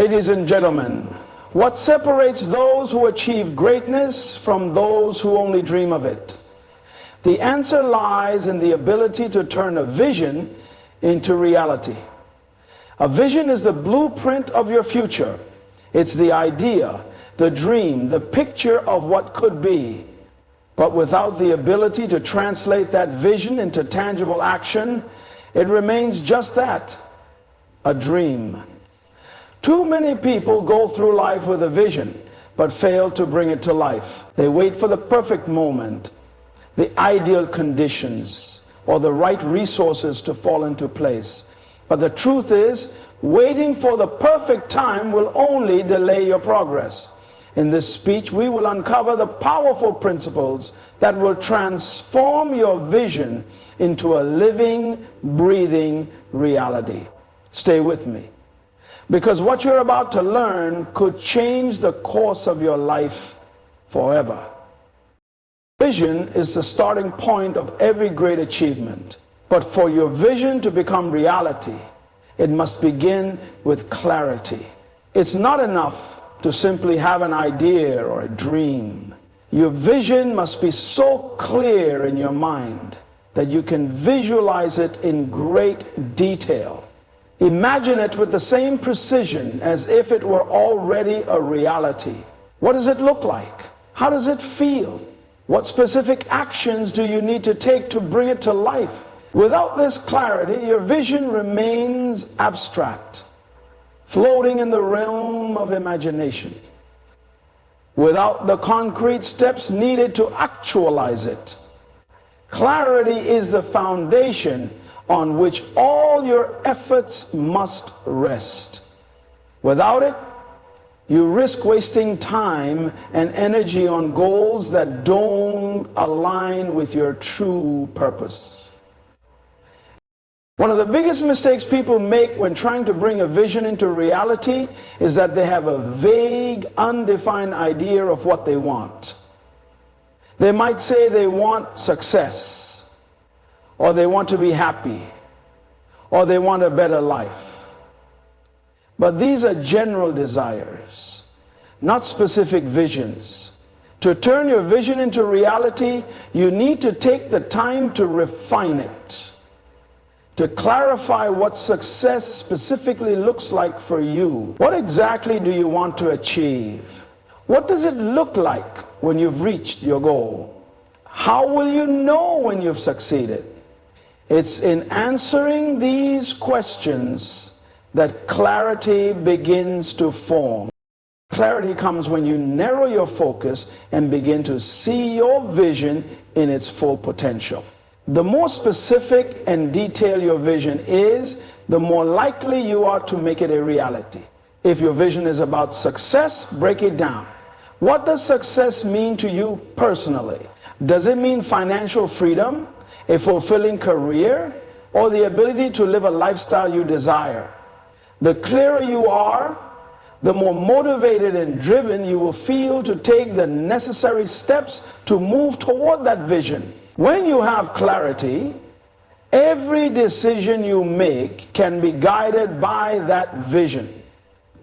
Ladies and gentlemen, what separates those who achieve greatness from those who only dream of it? The answer lies in the ability to turn a vision into reality. A vision is the blueprint of your future. It's the idea, the dream, the picture of what could be. But without the ability to translate that vision into tangible action, it remains just that, a dream. Too many people go through life with a vision, but fail to bring it to life. They wait for the perfect moment, the ideal conditions, or the right resources to fall into place. But the truth is, waiting for the perfect time will only delay your progress. In this speech, we will uncover the powerful principles that will transform your vision into a living, breathing reality. Stay with me, because what you're about to learn could change the course of your life forever. Vision is the starting point of every great achievement. But for your vision to become reality, it must begin with clarity. It's not enough to simply have an idea or a dream. Your vision must be so clear in your mind that you can visualize it in great detail. Imagine it with the same precision as if it were already a reality. What does it look like? How does it feel? What specific actions do you need to take to bring it to life? Without this clarity, your vision remains abstract, floating in the realm of imagination, without the concrete steps needed to actualize it. Clarity is the foundation on which all your efforts must rest. Without it, you risk wasting time and energy on goals that don't align with your true purpose. One of the biggest mistakes people make when trying to bring a vision into reality is that they have a vague, undefined idea of what they want. They might say they want success, or they want to be happy, or they want a better life. But these are general desires, not specific visions. To turn your vision into reality, you need to take the time to refine it, to clarify what success specifically looks like for you. What exactly do you want to achieve? What does it look like when you've reached your goal? How will you know when you've succeeded? It's in answering these questions that clarity begins to form. Clarity comes when you narrow your focus and begin to see your vision in its full potential. The more specific and detailed your vision is, the more likely you are to make it a reality. If your vision is about success, break it down. What does success mean to you personally? Does it mean financial freedom, a fulfilling career, or the ability to live a lifestyle you desire? The clearer you are, the more motivated and driven you will feel to take the necessary steps to move toward that vision. When you have clarity, every decision you make can be guided by that vision.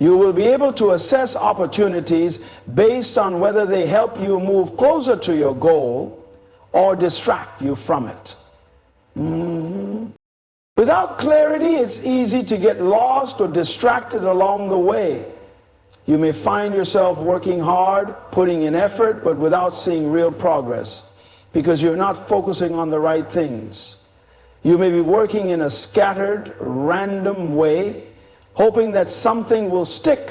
You will be able to assess opportunities based on whether they help you move closer to your goal or distract you from it. Without clarity, it's easy to get lost or distracted along the way. You may find yourself working hard, putting in effort, but without seeing real progress, because you're not focusing on the right things. You may be working in a scattered, random way, hoping that something will stick,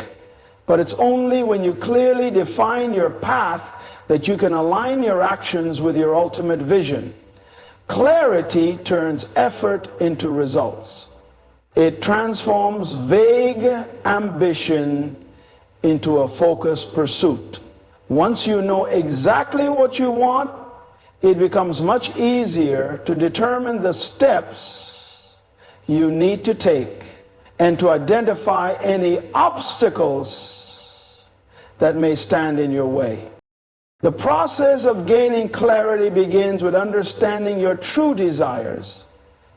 but it's only when you clearly define your path that you can align your actions with your ultimate vision. Clarity turns effort into results. It transforms vague ambition into a focused pursuit. Once you know exactly what you want, it becomes much easier to determine the steps you need to take and to identify any obstacles that may stand in your way. The process of gaining clarity begins with understanding your true desires,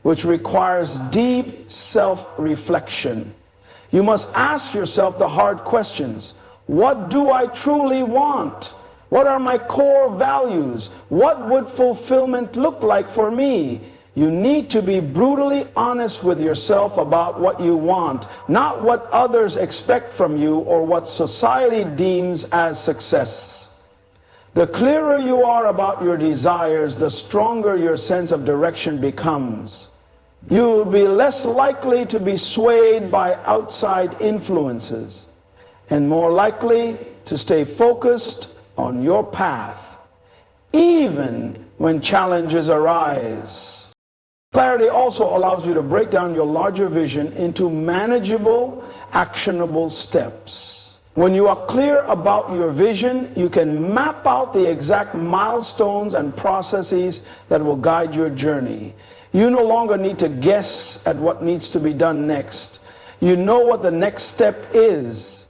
which requires deep self-reflection. You must ask yourself the hard questions. What do I truly want? What are my core values? What would fulfillment look like for me? You need to be brutally honest with yourself about what you want, not what others expect from you or what society deems as success. The clearer you are about your desires, the stronger your sense of direction becomes. You will be less likely to be swayed by outside influences and more likely to stay focused on your path, even when challenges arise. Clarity also allows you to break down your larger vision into manageable, actionable steps. When you are clear about your vision, you can map out the exact milestones and processes that will guide your journey. You no longer need to guess at what needs to be done next. You know what the next step is.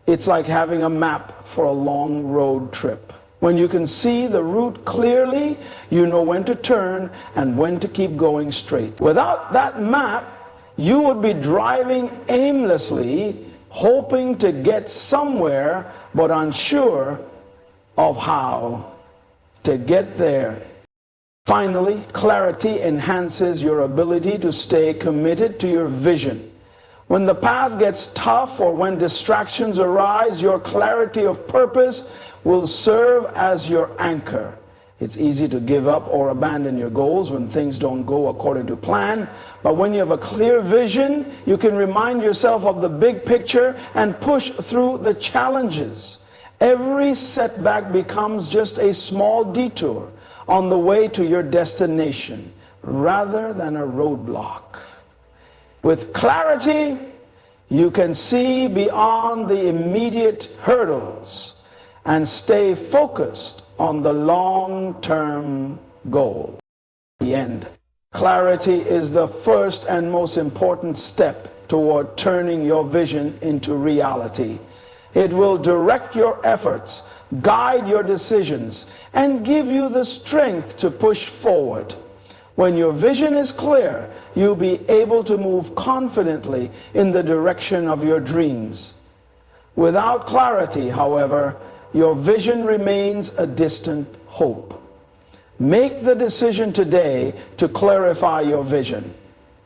It's like having a map for a long road trip. When you can see the route clearly, you know when to turn and when to keep going straight. Without that map, you would be driving aimlessly, hoping to get somewhere, but unsure of how to get there. Finally, clarity enhances your ability to stay committed to your vision. When the path gets tough or when distractions arise, your clarity of purpose will serve as your anchor. It's easy to give up or abandon your goals when things don't go according to plan. But when you have a clear vision, you can remind yourself of the big picture and push through the challenges. Every setback becomes just a small detour on the way to your destination rather than a roadblock. With clarity, you can see beyond the immediate hurdles and stay focused on the long-term goal. The end. Clarity is the first and most important step toward turning your vision into reality. It will direct your efforts, guide your decisions, and give you the strength to push forward. When your vision is clear, you'll be able to move confidently in the direction of your dreams. Without clarity, however, your vision remains a distant hope. Make the decision today to clarify your vision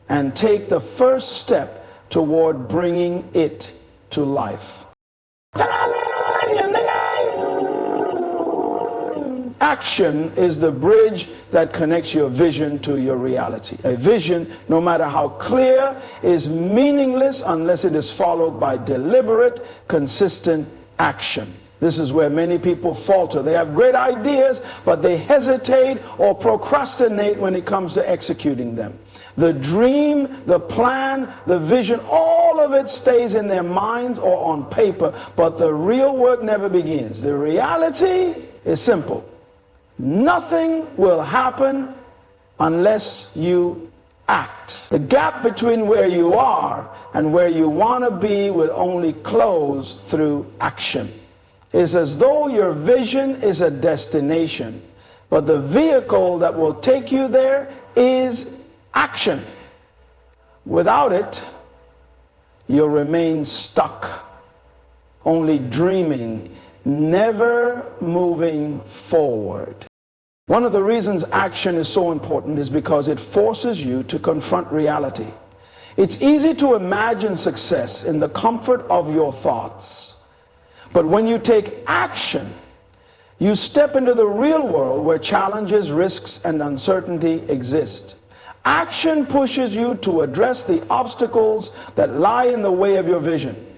and take the first step toward bringing it to life. Action is the bridge that connects your vision to your reality. A vision, no matter how clear, is meaningless unless it is followed by deliberate, consistent action. This is where many people falter. They have great ideas, but they hesitate or procrastinate when it comes to executing them. The dream, the plan, the vision, all of it stays in their minds or on paper, but the real work never begins. The reality is simple. Nothing will happen unless you act. The gap between where you are and where you want to be will only close through action. It's as though your vision is a destination, but the vehicle that will take you there is action. Without it, you'll remain stuck, only dreaming, never moving forward. One of the reasons action is so important is because it forces you to confront reality. It's easy to imagine success in the comfort of your thoughts. But when you take action, you step into the real world where challenges, risks, and uncertainty exist. Action pushes you to address the obstacles that lie in the way of your vision.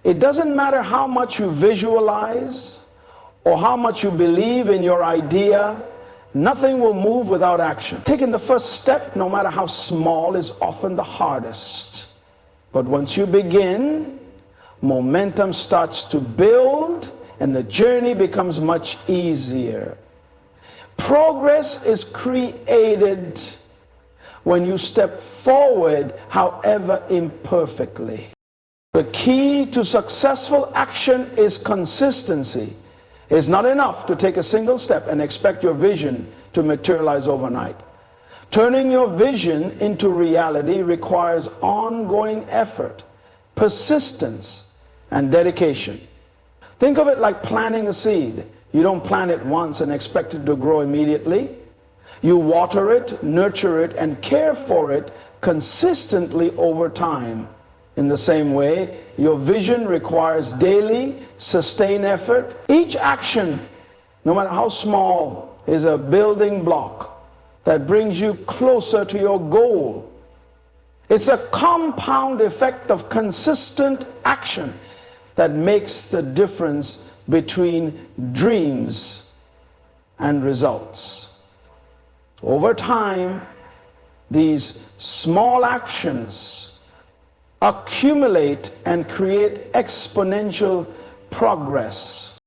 It doesn't matter how much you visualize or how much you believe in your idea, nothing will move without action. Taking the first step, no matter how small, is often the hardest. But once you begin, momentum starts to build and the journey becomes much easier. Progress is created when you step forward, however imperfectly. The key to successful action is consistency. It's not enough to take a single step and expect your vision to materialize overnight. Turning your vision into reality requires ongoing effort, persistence, and dedication. Think of it like planting a seed. You don't plant it once and expect it to grow immediately. You water it, nurture it, and care for it consistently over time. In the same way, your vision requires daily, sustained effort. Each action, no matter how small, is a building block that brings you closer to your goal. It's a compound effect of consistent action that makes the difference between dreams and results. Over time, these small actions accumulate and create exponential progress.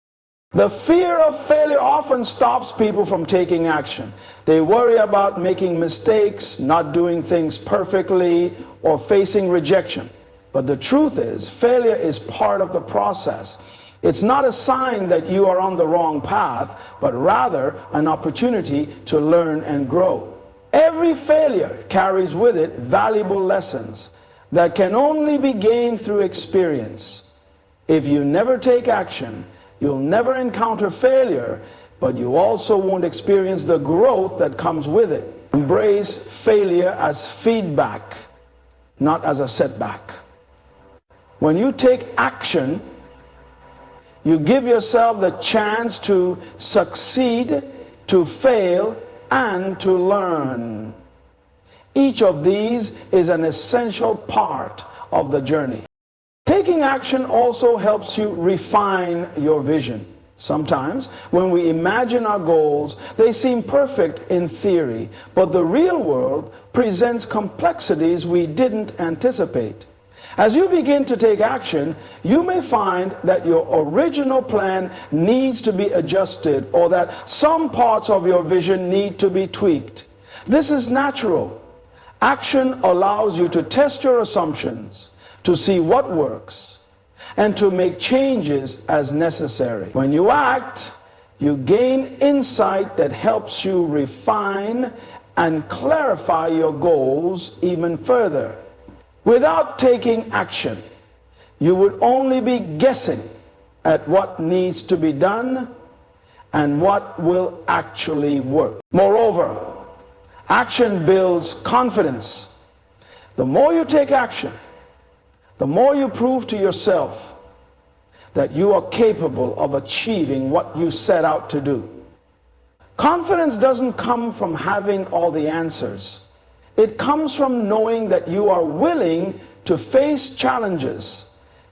The fear of failure often stops people from taking action. They worry about making mistakes, not doing things perfectly, or facing rejection. But the truth is, failure is part of the process. It's not a sign that you are on the wrong path, but rather an opportunity to learn and grow. Every failure carries with it valuable lessons that can only be gained through experience. If you never take action, you'll never encounter failure, but you also won't experience the growth that comes with it. Embrace failure as feedback, not as a setback. When you take action, you give yourself the chance to succeed, to fail, and to learn. Each of these is an essential part of the journey. Taking action also helps you refine your vision. Sometimes, when we imagine our goals, they seem perfect in theory, but the real world presents complexities we didn't anticipate. As you begin to take action, you may find that your original plan needs to be adjusted, or that some parts of your vision need to be tweaked. This is natural. Action allows you to test your assumptions, to see what works, and to make changes as necessary. When you act, you gain insight that helps you refine and clarify your goals even further. Without taking action, you would only be guessing at what needs to be done and what will actually work. Moreover, action builds confidence. The more you take action, the more you prove to yourself that you are capable of achieving what you set out to do. Confidence doesn't come from having all the answers. It comes from knowing that you are willing to face challenges,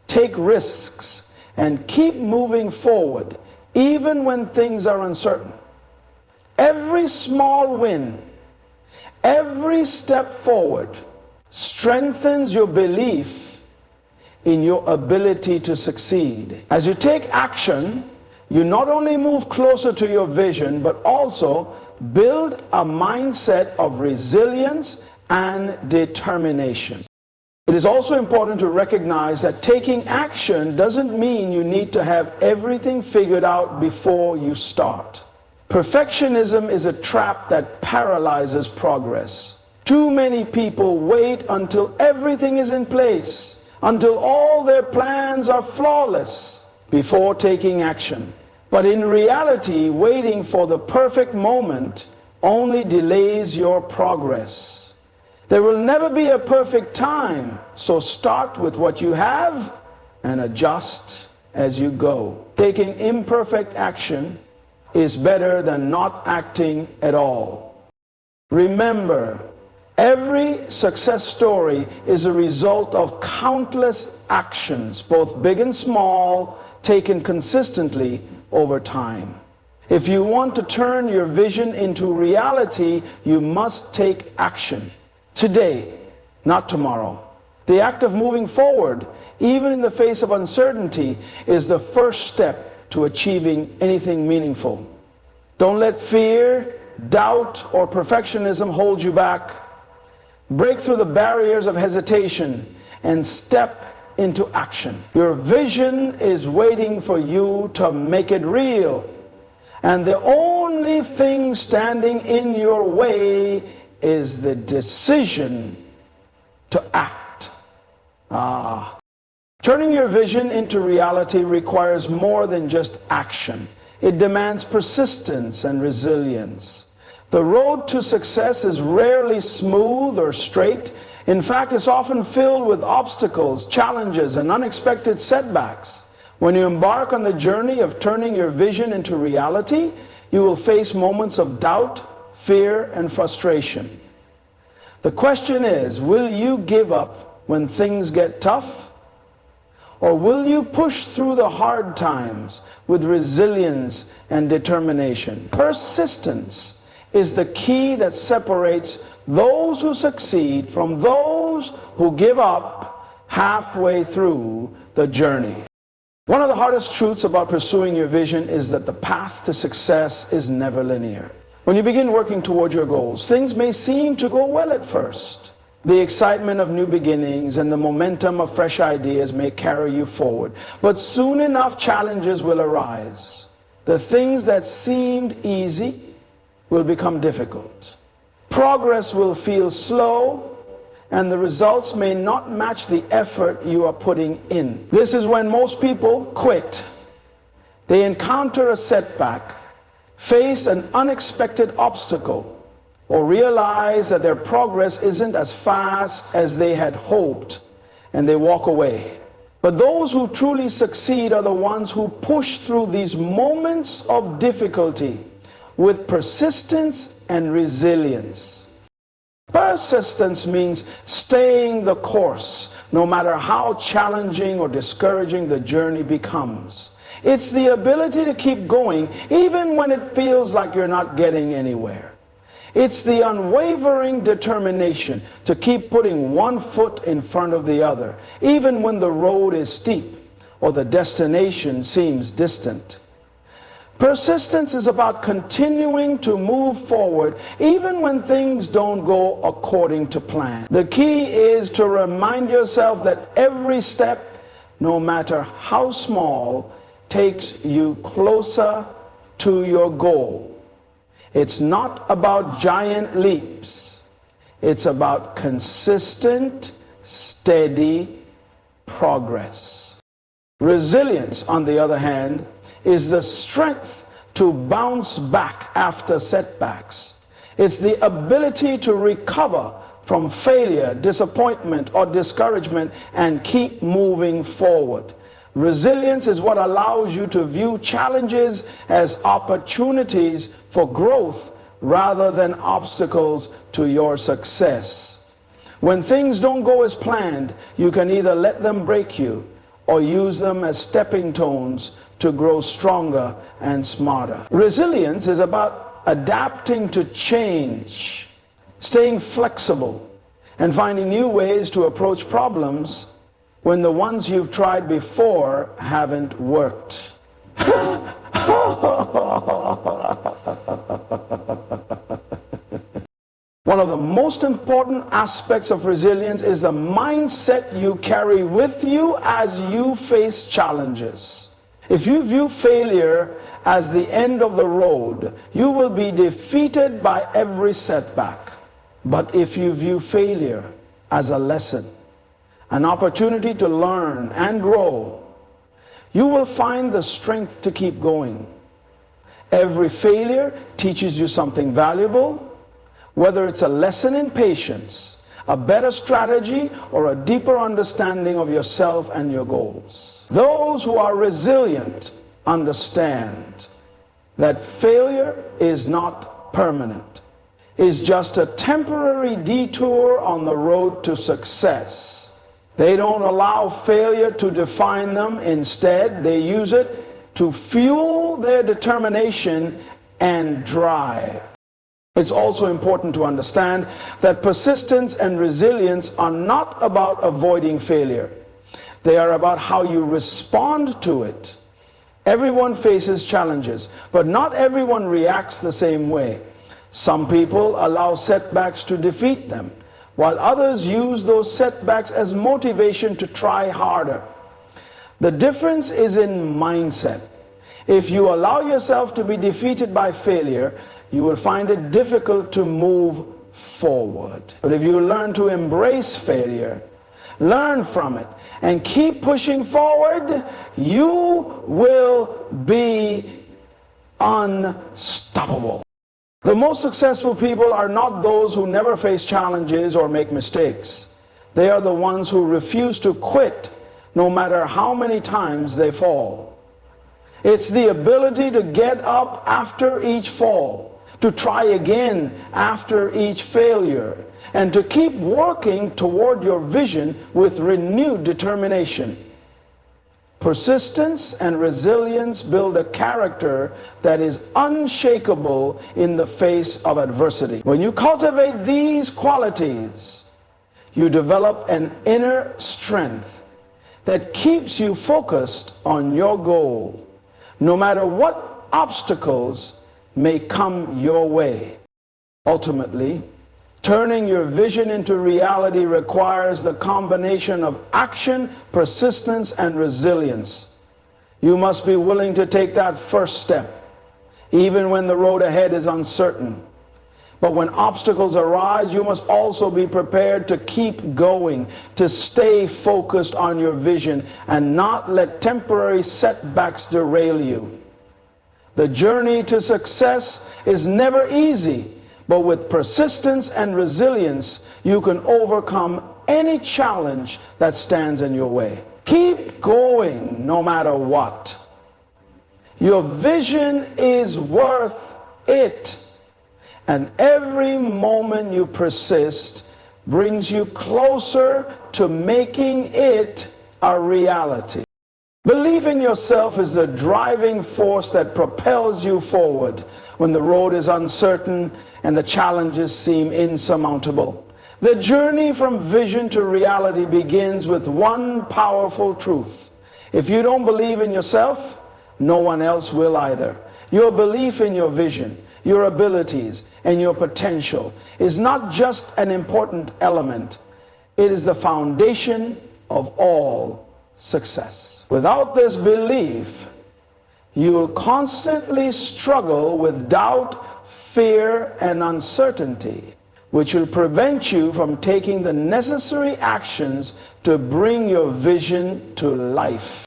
take risks, and keep moving forward, even when things are uncertain. Every small win, every step forward, strengthens your belief in your ability to succeed. As you take action, you not only move closer to your vision, but also build a mindset of resilience and determination. It is also important to recognize that taking action doesn't mean you need to have everything figured out before you start. Perfectionism is a trap that paralyzes progress. Too many people wait until everything is in place, until all their plans are flawless, before taking action. But in reality, waiting for the perfect moment only delays your progress. There will never be a perfect time, so start with what you have and adjust as you go. Taking imperfect action is better than not acting at all. Remember, every success story is a result of countless actions, both big and small, taken consistently over time. If you want to turn your vision into reality, you must take action. Today, not tomorrow. The act of moving forward, even in the face of uncertainty, is the first step to achieving anything meaningful. Don't let fear, doubt, or perfectionism hold you back. Break through the barriers of hesitation and step into action. Your vision is waiting for you to make it real. And the only thing standing in your way is the decision to act. Turning your vision into reality requires more than just action. It demands persistence and resilience. The road to success is rarely smooth or straight. In fact, it's often filled with obstacles, challenges, and unexpected setbacks. When you embark on the journey of turning your vision into reality, you will face moments of doubt, fear, and frustration. The question is, will you give up when things get tough? Or will you push through the hard times with resilience and determination? Persistence is the key that separates those who succeed from those who give up halfway through the journey. One of the hardest truths about pursuing your vision is that the path to success is never linear. When you begin working toward your goals, things may seem to go well at first. The excitement of new beginnings and the momentum of fresh ideas may carry you forward. But soon enough, challenges will arise. The things that seemed easy will become difficult. Progress will feel slow, and the results may not match the effort you are putting in. This is when most people quit. They encounter a setback, face an unexpected obstacle, or realize that their progress isn't as fast as they had hoped, and they walk away. But those who truly succeed are the ones who push through these moments of difficulty with persistence and resilience. Persistence means staying the course, no matter how challenging or discouraging the journey becomes. It's the ability to keep going even when it feels like you're not getting anywhere. It's the unwavering determination to keep putting one foot in front of the other, even when the road is steep or the destination seems distant. Persistence is about continuing to move forward even when things don't go according to plan. The key is to remind yourself that every step, no matter how small, takes you closer to your goal. It's not about giant leaps. It's about consistent, steady progress. Resilience, on the other hand, is the strength to bounce back after setbacks. It's the ability to recover from failure, disappointment, or discouragement and keep moving forward. Resilience is what allows you to view challenges as opportunities for growth rather than obstacles to your success. When things don't go as planned, you can either let them break you or use them as stepping stones to grow stronger and smarter. Resilience is about adapting to change, staying flexible, and finding new ways to approach problems when the ones you've tried before haven't worked. One of the most important aspects of resilience is the mindset you carry with you as you face challenges. If you view failure as the end of the road, you will be defeated by every setback. But if you view failure as a lesson, an opportunity to learn and grow, you will find the strength to keep going. Every failure teaches you something valuable, whether it's a lesson in patience, a better strategy, or a deeper understanding of yourself and your goals. Those who are resilient understand that failure is not permanent. It's just a temporary detour on the road to success. They don't allow failure to define them. Instead, they use it to fuel their determination and drive. It's also important to understand that persistence and resilience are not about avoiding failure. They are about how you respond to it. Everyone faces challenges, but not everyone reacts the same way. Some people allow setbacks to defeat them, while others use those setbacks as motivation to try harder. The difference is in mindset. If you allow yourself to be defeated by failure, you will find it difficult to move forward. But if you learn to embrace failure, learn from it, and keep pushing forward, you will be unstoppable. The most successful people are not those who never face challenges or make mistakes. They are the ones who refuse to quit no matter how many times they fall. It's the ability to get up after each fall, to try again after each failure, and to keep working toward your vision with renewed determination. Persistence and resilience build a character that is unshakable in the face of adversity. When you cultivate these qualities, you develop an inner strength that keeps you focused on your goal, no matter what obstacles may come your way. Ultimately, turning your vision into reality requires the combination of action, persistence, and resilience. You must be willing to take that first step, even when the road ahead is uncertain. But when obstacles arise, you must also be prepared to keep going, to stay focused on your vision, and not let temporary setbacks derail you. The journey to success is never easy. But with persistence and resilience, you can overcome any challenge that stands in your way. Keep going no matter what. Your vision is worth it. And every moment you persist brings you closer to making it a reality. Belief in yourself is the driving force that propels you forward when the road is uncertain and the challenges seem insurmountable. The journey from vision to reality begins with one powerful truth. If you don't believe in yourself, no one else will either. Your belief in your vision, your abilities, and your potential is not just an important element. It is the foundation of all success. Without this belief, you will constantly struggle with doubt, fear, and uncertainty, which will prevent you from taking the necessary actions to bring your vision to life.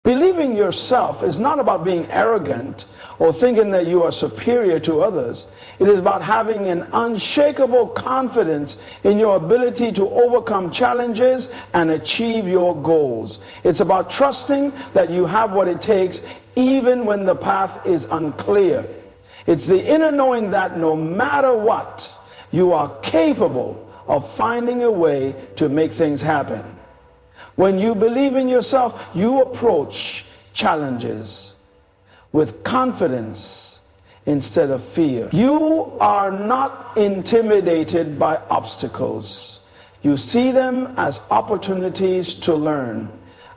Believing yourself is not about being arrogant or thinking that you are superior to others. It is about having an unshakable confidence in your ability to overcome challenges and achieve your goals. It's about trusting that you have what it takes even when the path is unclear. It's the inner knowing that no matter what, you are capable of finding a way to make things happen. When you believe in yourself, you approach challenges with confidence instead of fear. You are not intimidated by obstacles. You see them as opportunities to learn,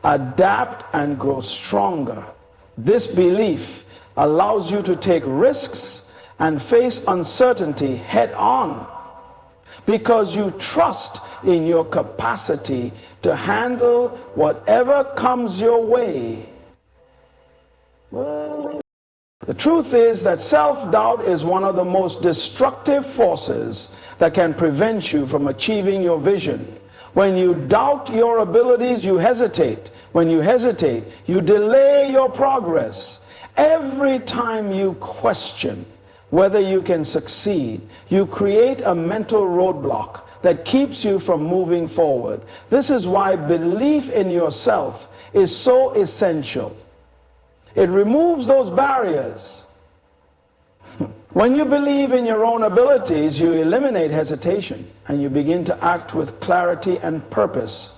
adapt, and grow stronger. This belief allows you to take risks and face uncertainty head on, because you trust in your capacity to handle whatever comes your way. Well, the truth is that self-doubt is one of the most destructive forces that can prevent you from achieving your vision. When you doubt your abilities, you hesitate. When you hesitate, you delay your progress. Every time you question whether you can succeed, you create a mental roadblock that keeps you from moving forward. This is why belief in yourself is so essential. It removes those barriers. When you believe in your own abilities, you eliminate hesitation and you begin to act with clarity and purpose.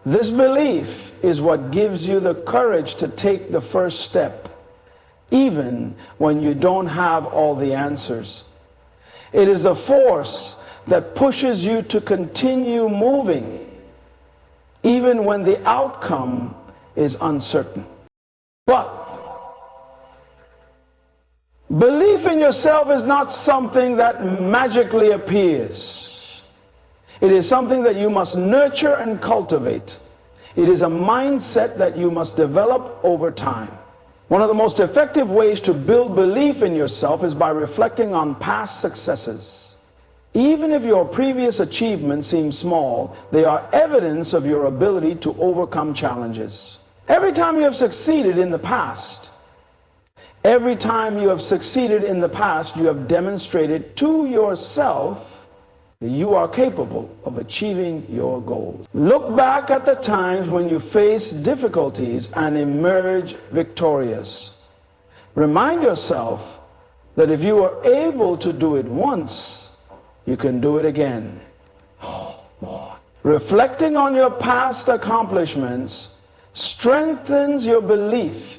This belief is what gives you the courage to take the first step, even when you don't have all the answers. It is the force that pushes you to continue moving, even when the outcome is uncertain. But belief in yourself is not something that magically appears. It is something that you must nurture and cultivate. It is a mindset that you must develop over time. One of the most effective ways to build belief in yourself is by reflecting on past successes. Even if your previous achievements seem small, they are evidence of your ability to overcome challenges. Every time you have succeeded in the past, every time you have succeeded in the past, you have demonstrated to yourself that you are capable of achieving your goals. Look back at the times when you faced difficulties and emerged victorious. Remind yourself that if you are able to do it once, you can do it again. Oh, boy. Reflecting on your past accomplishments strengthens your belief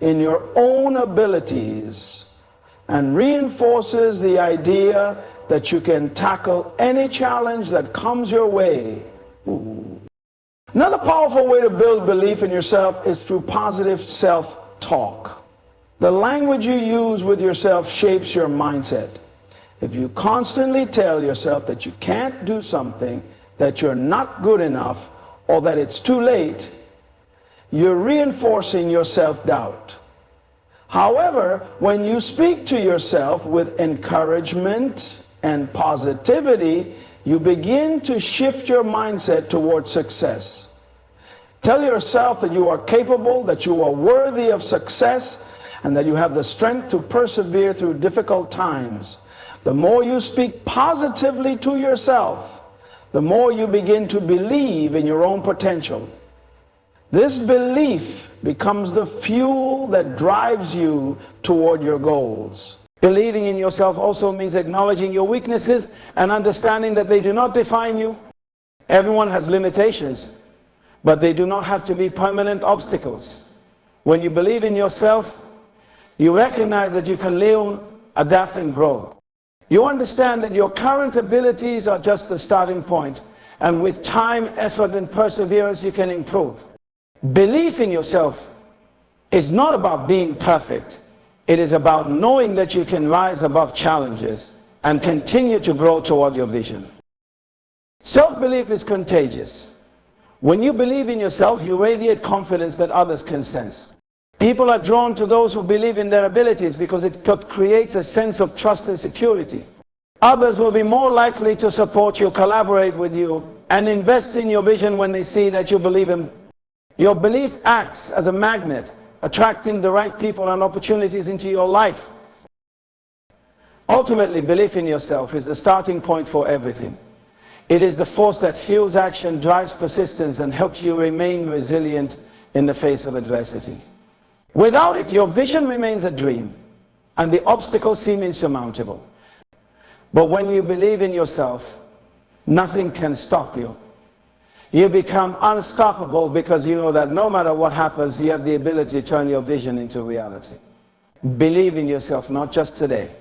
in your own abilities and reinforces the idea that you can tackle any challenge that comes your way. Ooh. Another powerful way to build belief in yourself is through positive self-talk. The language you use with yourself shapes your mindset. If you constantly tell yourself that you can't do something, that you're not good enough, or that it's too late, you're reinforcing your self-doubt. However, when you speak to yourself with encouragement and positivity, you begin to shift your mindset towards success. Tell yourself that you are capable, that you are worthy of success, and that you have the strength to persevere through difficult times. The more you speak positively to yourself, the more you begin to believe in your own potential. This belief becomes the fuel that drives you toward your goals. Believing in yourself also means acknowledging your weaknesses and understanding that they do not define you. Everyone has limitations, but they do not have to be permanent obstacles. When you believe in yourself, you recognize that you can live, adapt, and grow. You understand that your current abilities are just the starting point, and with time, effort, and perseverance, you can improve. Belief in yourself is not about being perfect. It is about knowing that you can rise above challenges and continue to grow toward your vision. Self-belief is contagious. When you believe in yourself, you radiate confidence that others can sense. People are drawn to those who believe in their abilities because it creates a sense of trust and security. Others will be more likely to support you, collaborate with you, and invest in your vision when they see that you believe in. Your belief acts as a magnet, attracting the right people and opportunities into your life. Ultimately, belief in yourself is the starting point for everything. It is the force that fuels action, drives persistence, and helps you remain resilient in the face of adversity. Without it, your vision remains a dream, and the obstacles seem insurmountable. But when you believe in yourself, nothing can stop you. You become unstoppable because you know that no matter what happens, you have the ability to turn your vision into reality. Believe in yourself, not just today,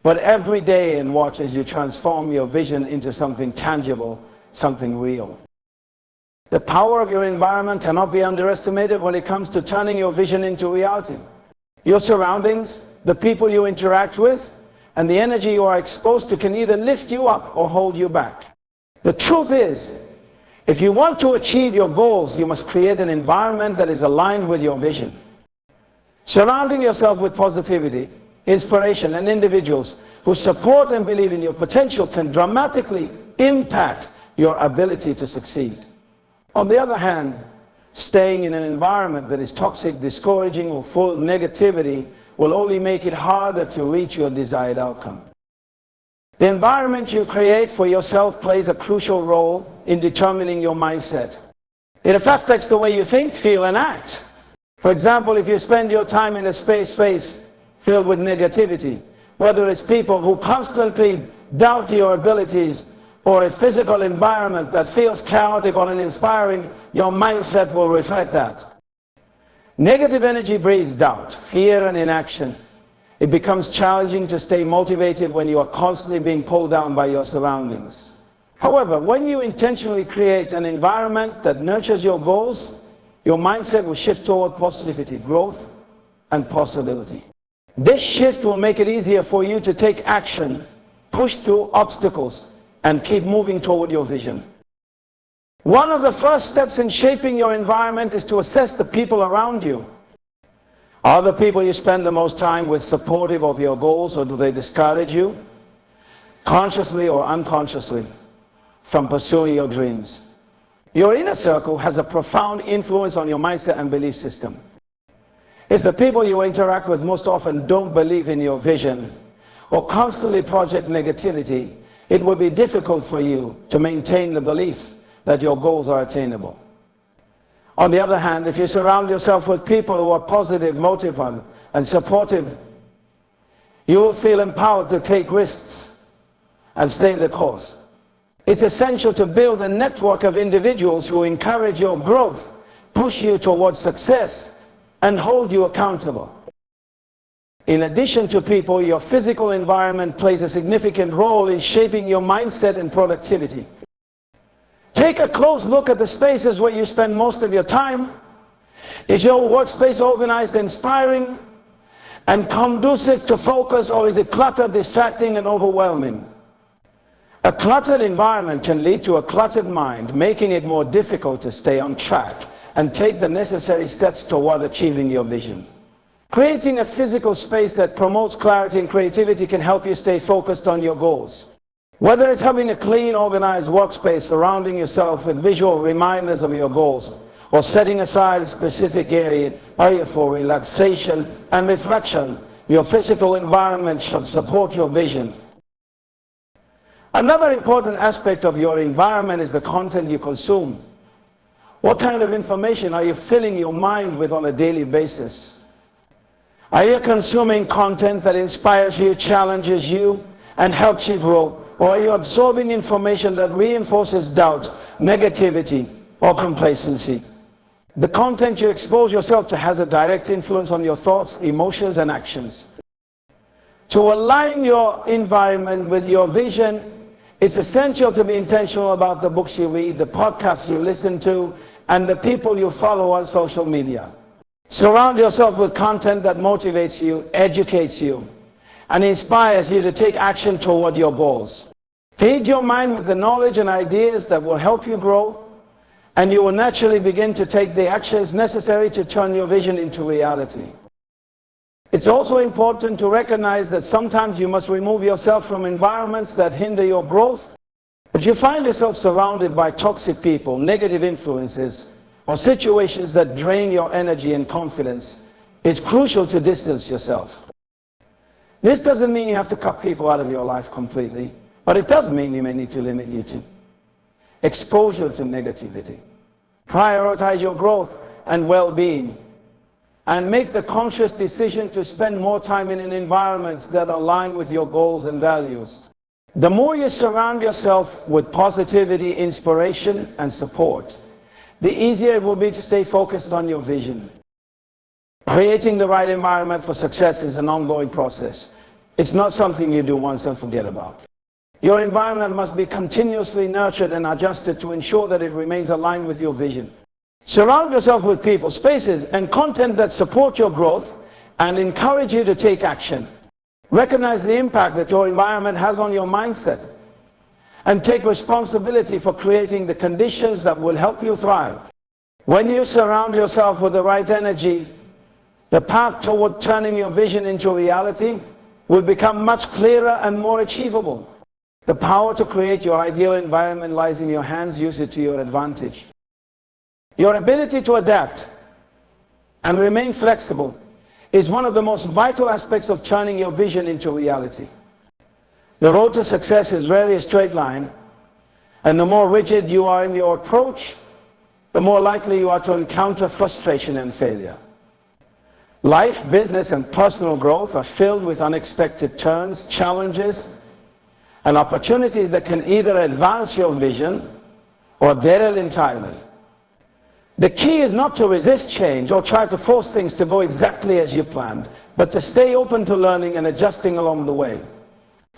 but every day, and watch as you transform your vision into something tangible, something real. The power of your environment cannot be underestimated when it comes to turning your vision into reality. Your surroundings, the people you interact with, and the energy you are exposed to can either lift you up or hold you back. The truth is, if you want to achieve your goals, you must create an environment that is aligned with your vision. Surrounding yourself with positivity, inspiration, and individuals who support and believe in your potential can dramatically impact your ability to succeed. On the other hand, staying in an environment that is toxic, discouraging, or full of negativity will only make it harder to reach your desired outcome. The environment you create for yourself plays a crucial role in determining your mindset. It affects the way you think, feel, and act. For example, if you spend your time in a space filled with negativity, whether it's people who constantly doubt your abilities, or a physical environment that feels chaotic or uninspiring, your mindset will reflect that. Negative energy breeds doubt, fear, and inaction. It becomes challenging to stay motivated when you are constantly being pulled down by your surroundings. However, when you intentionally create an environment that nurtures your goals, your mindset will shift toward positivity, growth, and possibility. This shift will make it easier for you to take action, push through obstacles, and keep moving toward your vision. One of the first steps in shaping your environment is to assess the people around you. Are the people you spend the most time with supportive of your goals, or do they discourage you? consciously or unconsciously, from pursuing your dreams. Your inner circle has a profound influence on your mindset and belief system. If the people you interact with most often don't believe in your vision or constantly project negativity, it will be difficult for you to maintain the belief that your goals are attainable. On the other hand, if you surround yourself with people who are positive, motivated, and supportive, you will feel empowered to take risks and stay the course. It's essential to build a network of individuals who encourage your growth, push you towards success, and hold you accountable. In addition to people, your physical environment plays a significant role in shaping your mindset and productivity. Take a close look at the spaces where you spend most of your time. Is your workspace organized, inspiring, and conducive to focus, or is it cluttered, distracting, and overwhelming? A cluttered environment can lead to a cluttered mind, making it more difficult to stay on track and take the necessary steps toward achieving your vision. Creating a physical space that promotes clarity and creativity can help you stay focused on your goals. Whether it's having a clean, organized workspace, surrounding yourself with visual reminders of your goals, or setting aside a specific area for relaxation and reflection, your physical environment should support your vision. Another important aspect of your environment is the content you consume. What kind of information are you filling your mind with on a daily basis? Are you consuming content that inspires you, challenges you, and helps you grow? Or are you absorbing information that reinforces doubt, negativity, or complacency? The content you expose yourself to has a direct influence on your thoughts, emotions, and actions. To align your environment with your vision, it's essential to be intentional about the books you read, the podcasts you listen to, and the people you follow on social media. Surround yourself with content that motivates you, educates you, and inspires you to take action toward your goals. Feed your mind with the knowledge and ideas that will help you grow, and you will naturally begin to take the actions necessary to turn your vision into reality. It's also important to recognize that sometimes you must remove yourself from environments that hinder your growth. If you find yourself surrounded by toxic people, negative influences, or situations that drain your energy and confidence, it's crucial to distance yourself. This doesn't mean you have to cut people out of your life completely, but it does mean you may need to limit you to exposure to negativity. Prioritize your growth and well-being, and make the conscious decision to spend more time in environments that align with your goals and values. The more you surround yourself with positivity, inspiration, and support, the easier it will be to stay focused on your vision. Creating the right environment for success is an ongoing process. It's not something you do once and forget about. Your environment must be continuously nurtured and adjusted to ensure that it remains aligned with your vision. Surround yourself with people, spaces, and content that support your growth and encourage you to take action. Recognize the impact that your environment has on your mindset, and take responsibility for creating the conditions that will help you thrive. When you surround yourself with the right energy, the path toward turning your vision into reality will become much clearer and more achievable. The power to create your ideal environment lies in your hands. Use it to your advantage. Your ability to adapt and remain flexible is one of the most vital aspects of turning your vision into reality. The road to success is rarely a straight line, and the more rigid you are in your approach, the more likely you are to encounter frustration and failure. Life, business, and personal growth are filled with unexpected turns, challenges, and opportunities that can either advance your vision or derail it entirely. The key is not to resist change or try to force things to go exactly as you planned, but to stay open to learning and adjusting along the way.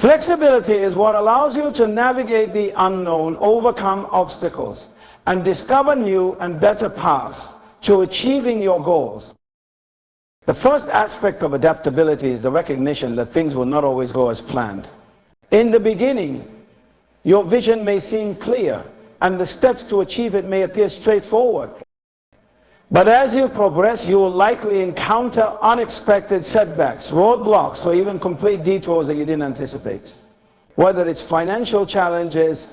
Flexibility is what allows you to navigate the unknown, overcome obstacles, and discover new and better paths to achieving your goals. The first aspect of adaptability is the recognition that things will not always go as planned. In the beginning, your vision may seem clear, and the steps to achieve it may appear straightforward. But as you progress, you will likely encounter unexpected setbacks, roadblocks, or even complete detours that you didn't anticipate. Whether it's financial challenges,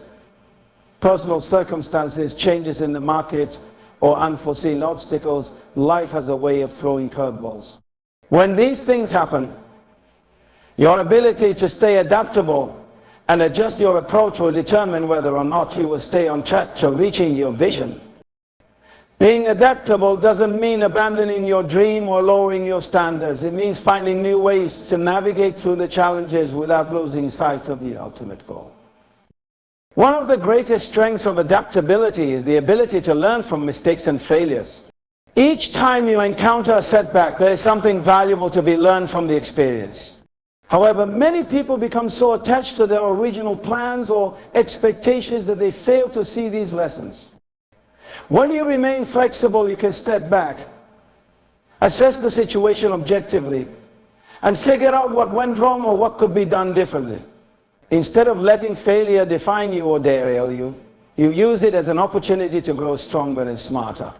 personal circumstances, changes in the market, or unforeseen obstacles, life has a way of throwing curveballs. When these things happen, your ability to stay adaptable and adjust your approach will determine whether or not you will stay on track to reaching your vision. Being adaptable doesn't mean abandoning your dream or lowering your standards. It means finding new ways to navigate through the challenges without losing sight of the ultimate goal. One of the greatest strengths of adaptability is the ability to learn from mistakes and failures. Each time you encounter a setback, there is something valuable to be learned from the experience. However, many people become so attached to their original plans or expectations that they fail to see these lessons. When you remain flexible, you can step back, assess the situation objectively, and figure out what went wrong or what could be done differently. Instead of letting failure define you or derail you, you use it as an opportunity to grow stronger and smarter.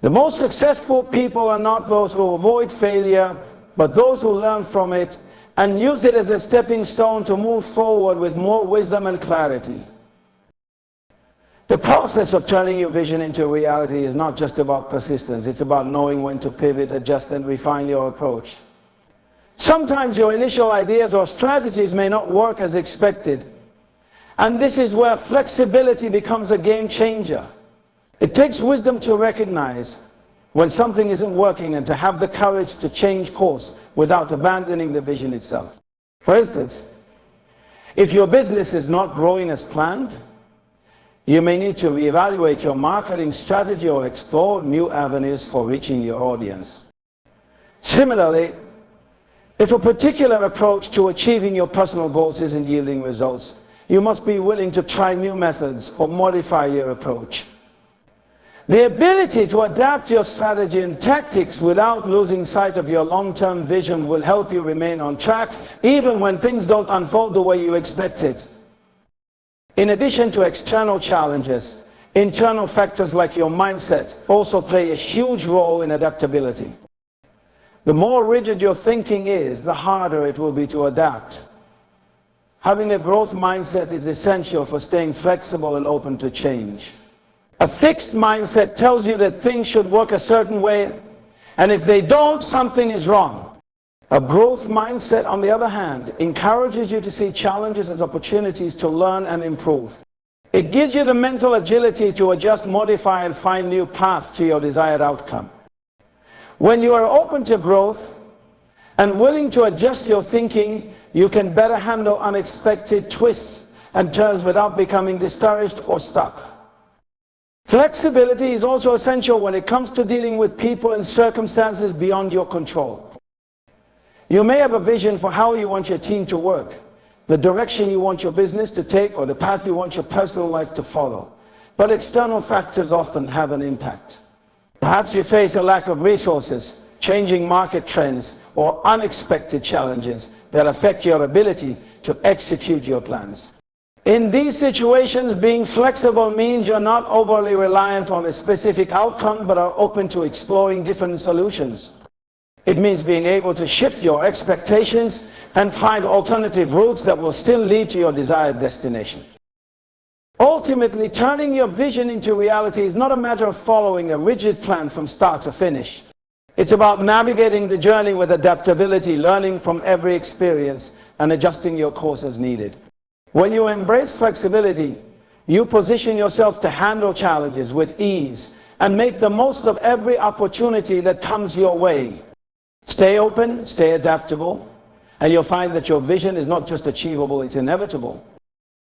The most successful people are not those who avoid failure, but those who learn from it and use it as a stepping stone to move forward with more wisdom and clarity. The process of turning your vision into reality is not just about persistence. It's about knowing when to pivot, adjust, and refine your approach. Sometimes your initial ideas or strategies may not work as expected. And this is where flexibility becomes a game changer. It takes wisdom to recognize when something isn't working and to have the courage to change course without abandoning the vision itself. For instance, if your business is not growing as planned, you may need to reevaluate your marketing strategy or explore new avenues for reaching your audience. Similarly, if a particular approach to achieving your personal goals isn't yielding results, you must be willing to try new methods or modify your approach. The ability to adapt your strategy and tactics without losing sight of your long-term vision will help you remain on track even when things don't unfold the way you expected. In addition to external challenges, internal factors like your mindset also play a huge role in adaptability. The more rigid your thinking is, the harder it will be to adapt. Having a growth mindset is essential for staying flexible and open to change. A fixed mindset tells you that things should work a certain way, and if they don't, something is wrong. A growth mindset, on the other hand, encourages you to see challenges as opportunities to learn and improve. It gives you the mental agility to adjust, modify, and find new paths to your desired outcome. When you are open to growth and willing to adjust your thinking, you can better handle unexpected twists and turns without becoming discouraged or stuck. Flexibility is also essential when it comes to dealing with people and circumstances beyond your control. You may have a vision for how you want your team to work, the direction you want your business to take, or the path you want your personal life to follow. But external factors often have an impact. Perhaps you face a lack of resources, changing market trends, or unexpected challenges that affect your ability to execute your plans. In these situations, being flexible means you're not overly reliant on a specific outcome, but are open to exploring different solutions. It means being able to shift your expectations and find alternative routes that will still lead to your desired destination. Ultimately, turning your vision into reality is not a matter of following a rigid plan from start to finish. It's about navigating the journey with adaptability, learning from every experience, and adjusting your course as needed. When you embrace flexibility, you position yourself to handle challenges with ease and make the most of every opportunity that comes your way. Stay open, stay adaptable, and you'll find that your vision is not just achievable, it's inevitable.